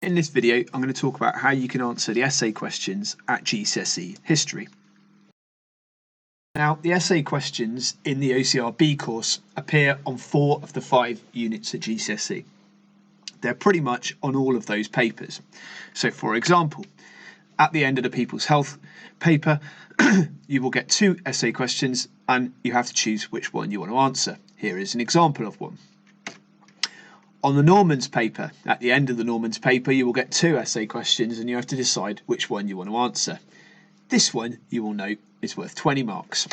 In this video, I'm going to talk about how you can answer the essay questions at Gcse History. Now, the essay questions in the OCRB course appear on 4 of the 5 units at Gcse. They're pretty much on all of those papers. So, for example, at the end of the People's Health paper, you will get 2 essay questions and you have to choose which one you want to answer. Here is an example of one. On the Normans paper, at the end of the Normans paper, you will get 2 essay questions and you have to decide which one you want to answer. This one, you will note, is worth 20 marks.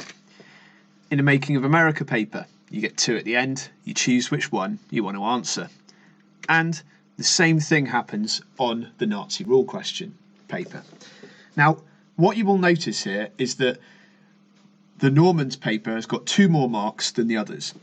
In the Making of America paper, you get 2 at the end, you choose which one you want to answer. And the same thing happens on the Nazi rule question paper. Now, what you will notice here is that the Normans paper has got 2 more marks than the others.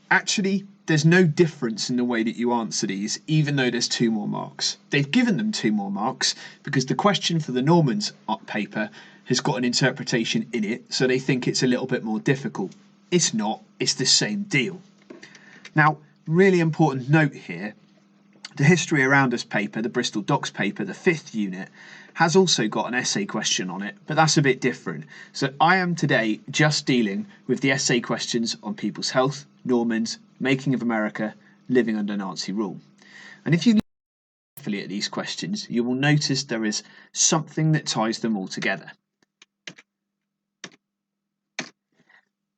Actually, there's no difference in the way that you answer these, even though there's 2 more marks. They've given them 2 more marks because the question for the Normans paper has got an interpretation in it, so they think it's a little bit more difficult. It's not, it's the same deal. Now, really important note here, the History Around Us paper, the Bristol Docs paper, the 5th unit, has also got an essay question on it, but that's a bit different. So I am today just dealing with the essay questions on People's Health, Normans, Making of America, Living Under Nazi Rule. And if you look carefully at these questions, you will notice there is something that ties them all together.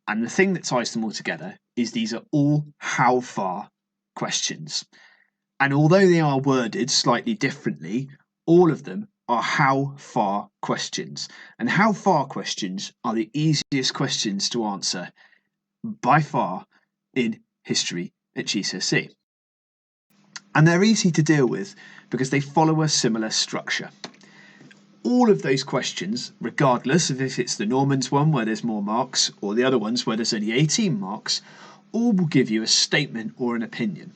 And the thing that ties them all together is these are all how far questions. And although they are worded slightly differently, all of them are how far questions. And how far questions are the easiest questions to answer by far in history at Gcse. And they're easy to deal with because they follow a similar structure. All of those questions, regardless of if it's the Normans one where there's more marks or the other ones where there's only 18 marks, all will give you a statement or an opinion.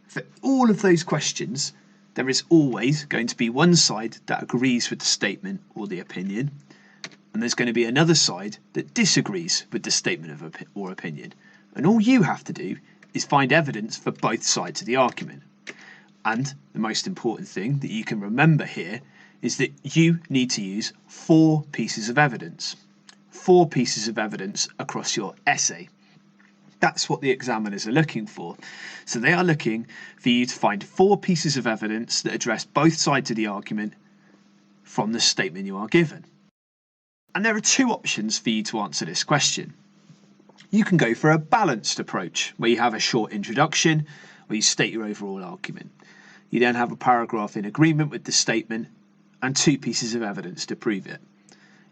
For all of those questions, there is always going to be one side that agrees with the statement or the opinion, and there's going to be another side that disagrees with the statement or opinion. And all you have to do is find evidence for both sides of the argument. And the most important thing that you can remember here is that you need to use 4 pieces of evidence. 4 pieces of evidence across your essay. That's what the examiners are looking for. So they are looking for you to find 4 pieces of evidence that address both sides of the argument from the statement you are given. And there are 2 options for you to answer this question. You can go for a balanced approach, where you have a short introduction, where you state your overall argument. You then have a paragraph in agreement with the statement and 2 pieces of evidence to prove it.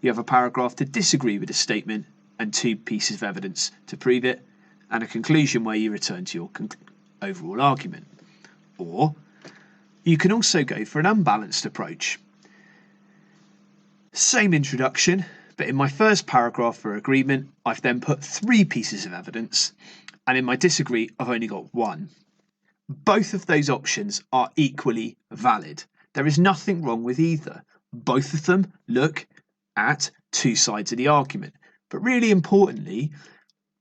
You have a paragraph to disagree with the statement and 2 pieces of evidence to prove it, and a conclusion where you return to your overall argument. Or you can also go for an unbalanced approach. Same introduction, but in my first paragraph for agreement, I've then put 3 pieces of evidence, and in my disagree, I've only got 1. Both of those options are equally valid. There is nothing wrong with either. Both of them look at 2 sides of the argument. But really importantly,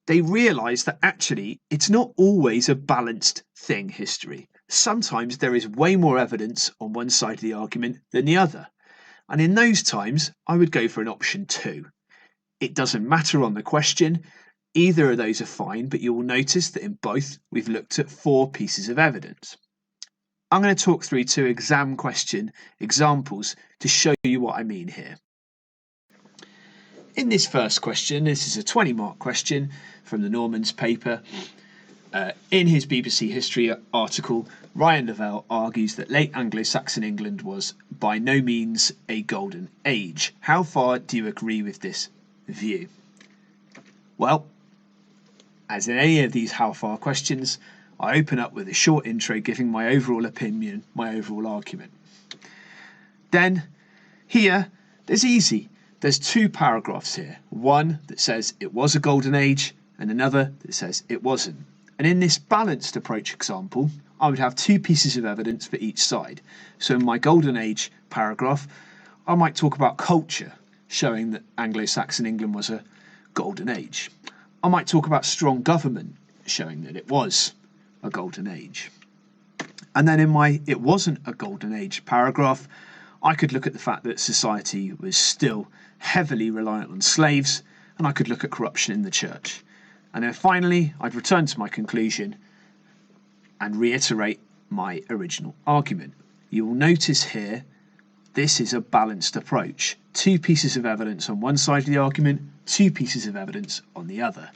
they realise that actually it's not always a balanced thing, history. Sometimes there is way more evidence on one side of the argument than the other. And in those times, I would go for an option 2. It doesn't matter on the question. Either of those are fine, but you will notice that in both, we've looked at 4 pieces of evidence. I'm going to talk through 2 exam question examples to show you what I mean here. In this first question, this is a 20-mark question from the Normans paper. In his BBC History article, Ryan Lavelle argues that late Anglo-Saxon England was by no means a golden age. How far do you agree with this view? Well, as in any of these how far questions, I open up with a short intro giving my overall opinion, my overall argument. Then, here, there's easy. There's 2 paragraphs here. One that says it was a golden age and another that says it wasn't. And in this balanced approach example, I would have 2 pieces of evidence for each side. So in my golden age paragraph, I might talk about culture, showing that Anglo-Saxon England was a golden age. I might talk about strong government, showing that it was a golden age. And then in my "it wasn't a golden age" paragraph, I could look at the fact that society was still heavily reliant on slaves, and I could look at corruption in the church. And then finally, I'd return to my conclusion and reiterate my original argument. You will notice here, this is a balanced approach. 2 pieces of evidence on one side of the argument, 2 pieces of evidence on the other.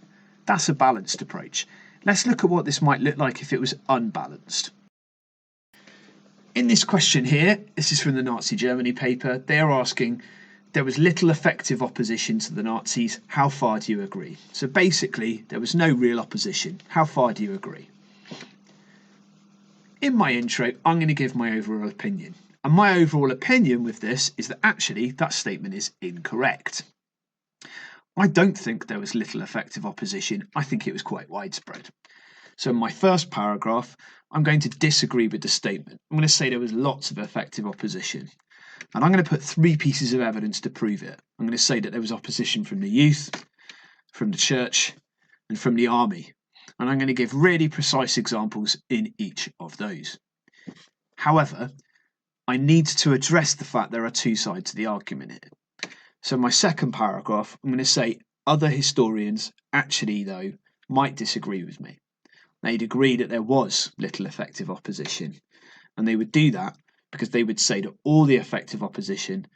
That's a balanced approach. Let's look at what this might look like if it was unbalanced. In this question here, this is from the Nazi Germany paper, they are asking, there was little effective opposition to the Nazis, how far do you agree? So basically, there was no real opposition, how far do you agree? In my intro, I'm going to give my overall opinion. And my overall opinion with this is that actually that statement is incorrect. I don't think there was little effective opposition. I think it was quite widespread. So in my first paragraph, I'm going to disagree with the statement. I'm going to say there was lots of effective opposition. And I'm going to put 3 pieces of evidence to prove it. I'm going to say that there was opposition from the youth, from the church, and from the army. And I'm going to give really precise examples in each of those. However, I need to address the fact there are 2 sides to the argument here. So in my second paragraph, I'm going to say other historians actually, though, might disagree with me. They'd agree that there was little effective opposition. And they would do that because they would say that all the effective opposition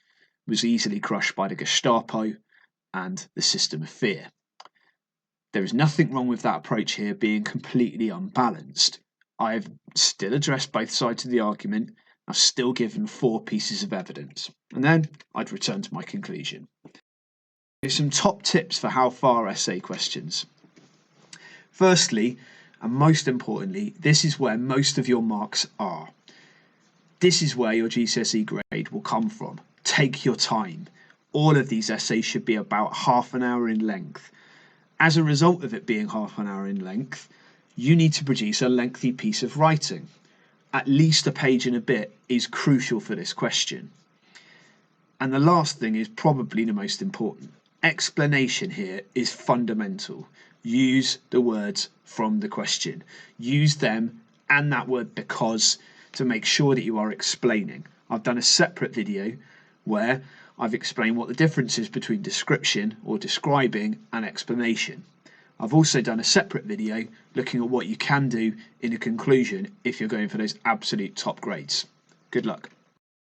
was easily crushed by the Gestapo and the system of fear. There is nothing wrong with that approach here being completely unbalanced. I've still addressed both sides of the argument. I've still given 4 pieces of evidence. And then I'd return to my conclusion. Here's some top tips for how far essay questions. Firstly, and most importantly, this is where most of your marks are. This is where your GCSE grade will come from. Take your time. All of these essays should be about half an hour in length. As a result of it being half an hour in length, you need to produce a lengthy piece of writing. At least a page and a bit is crucial for this question. And the last thing is probably the most important. Explanation here is fundamental. Use the words from the question. Use them and that word because to make sure that you are explaining. I've done a separate video where I've explained what the difference is between description or describing and explanation. I've also done a separate video looking at what you can do in a conclusion if you're going for those absolute top grades. Good luck.